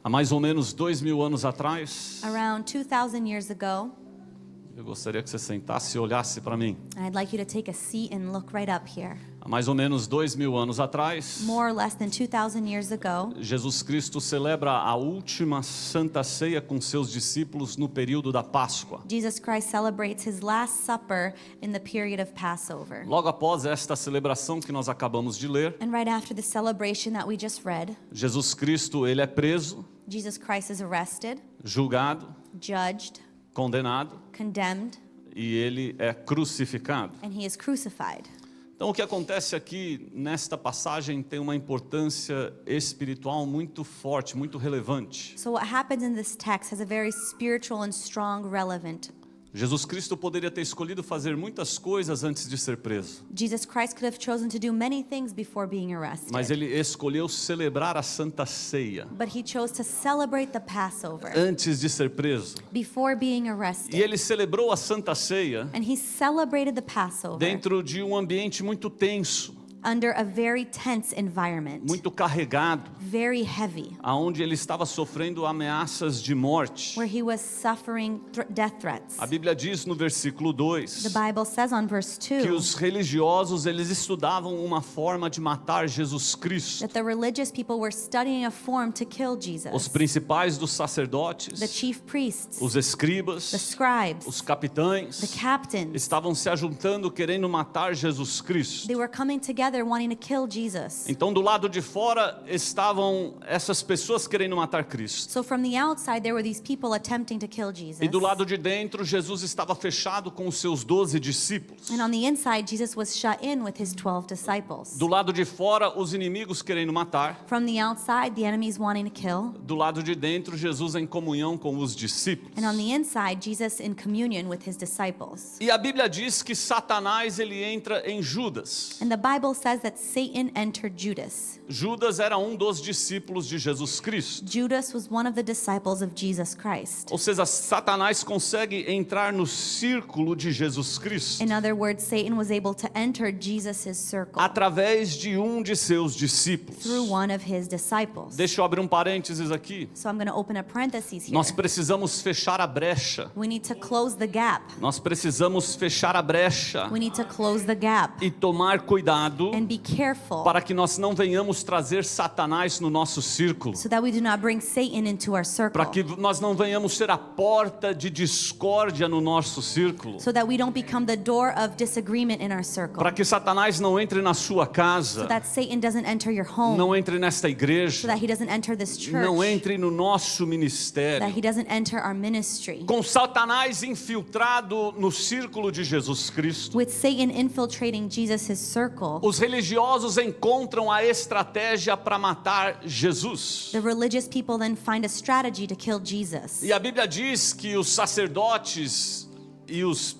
Há mais ou menos 2000 anos atrás, Around 2,000 years ago, eu gostaria que você sentasse e olhasse para mim. I'd like you to take a seat and look right up here. Há mais ou menos 2000 anos atrás, More or less than 2,000 years ago, Jesus Cristo celebra a última Santa Ceia com seus discípulos no período da Páscoa. Jesus Christ celebrates his last supper in the period of Passover. Logo após esta celebração que nós acabamos de ler, And right after the celebration that we just read, Jesus Cristo, ele é preso, Jesus Christ is arrested, julgado, judged, condenado condemned, e ele é crucificado. and he is crucified. Então o que acontece aqui nesta passagem tem uma importância espiritual muito forte, muito relevante. So what happens in this text has a very spiritual and strong relevant. Jesus Cristo poderia ter escolhido fazer muitas coisas antes de ser preso, Jesus Christ could have chosen to do many things before being arrested. mas ele escolheu celebrar a Santa Ceia But he chose to celebrate the Passover antes de ser preso. before being E arrested. ele celebrou a Santa Ceia And he celebrated the Passover dentro de um ambiente muito tenso, under a very tense environment, muito carregado, very heavy, aonde ele estava sofrendo ameaças de morte. where he was suffering death threats. A Bíblia diz no versículo 2 The Bible says on verse que 2 os religiosos eles estudavam uma forma de matar Jesus Cristo. that the religious people were studying a form to kill Os Jesus. principais dos The sacerdotes, chief priests, os escribas, the scribes, os the capitães captains, estavam se ajuntando querendo matar Jesus Cristo. they were coming together wanting to kill Jesus. Então do lado de fora estavam essas pessoas querendo matar Cristo. So from the outside there were these people attempting to kill Jesus. E do lado de dentro Jesus estava fechado com os seus 12 discípulos. And on the inside Jesus was shut in with his 12 disciples. Do lado de fora os inimigos querendo matar. From the outside the enemies wanting to kill. Do lado de dentro Jesus em comunhão com os discípulos. And on the inside Jesus in communion with his disciples. E a Bíblia diz que Satanás ele entra em Judas. And the Bible says that Satan entered Judas. Judas era um dos discípulos de Jesus Cristo. Judas was one of the disciples of Jesus Christ. Ou seja, Satanás consegue entrar no círculo de Jesus Cristo In other words, Satan was able to enter Jesus' circle através de um de seus discípulos. through one of his disciples. Deixa eu abrir um parênteses aqui. So I'm going to open a parenthesis here. Nós precisamos fechar a brecha. We need to close the gap. Nós precisamos fechar a brecha We need to close the gap e tomar cuidado and be careful para que nós não venhamos trazer Satanás no nosso círculo. so that we do not bring Satan into our circle. Para que nós não venhamos ser a porta de discórdia no nosso círculo. So that we don't become the door of disagreement in our circle. Para que Satanás não entre na sua So casa, that Satan doesn't enter your home. não entre nesta So igreja, that he doesn't enter this church. não entre no nosso That ministério. he doesn't enter our ministry. Com Satanás infiltrado no círculo de Jesus Cristo, With Satan infiltrating Jesus' circle, os religiosos encontram a estratégia para matar Jesus. the religious people then find a strategy to kill Jesus. E a Bíblia diz que os sacerdotes e os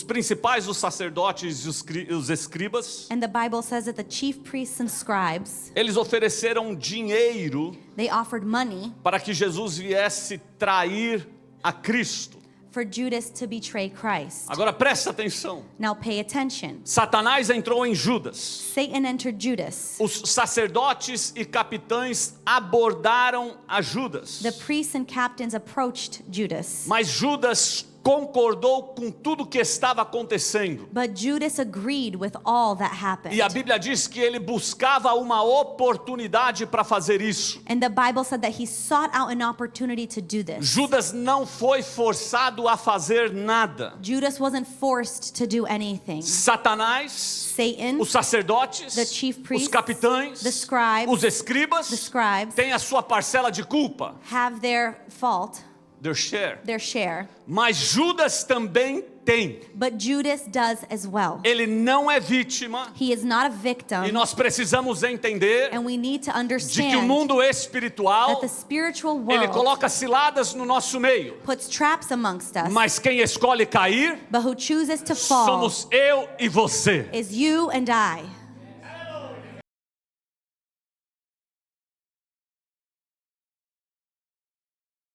principais dos sacerdotes e os escribas, And the Bible says that the chief priests and scribes, eles ofereceram dinheiro they offered money para que Jesus viesse trair a Cristo. for Judas to betray Christ. Agora presta atenção. Now pay attention. Satanás entrou em Judas. Satan entered Judas. Os sacerdotes e capitães abordaram a Judas. The priests and captains approached Judas. Mas Judas concordou com tudo que estava acontecendo. But Judas agreed with all that happened. E a Bíblia diz que ele buscava uma oportunidade para fazer isso. And the Bible said that he sought out an opportunity to do this. Judas não foi forçado a fazer nada. Judas wasn't forced to do anything. Satanás, Satan, os sacerdotes, the chief priests, os capitães, the scribes, os escribas, the scribes têm a sua parcela de culpa, have their fault, their share. their share. Mas Judas também tem. But Judas does as well. Ele não é vítima. He is not a victim. E nós precisamos entender And we need to de que o understand mundo espiritual, that the spiritual ele world coloca ciladas no nosso meio. puts traps amongst us. Mas quem escolhe cair But who chooses to fall somos eu e você. is you and I.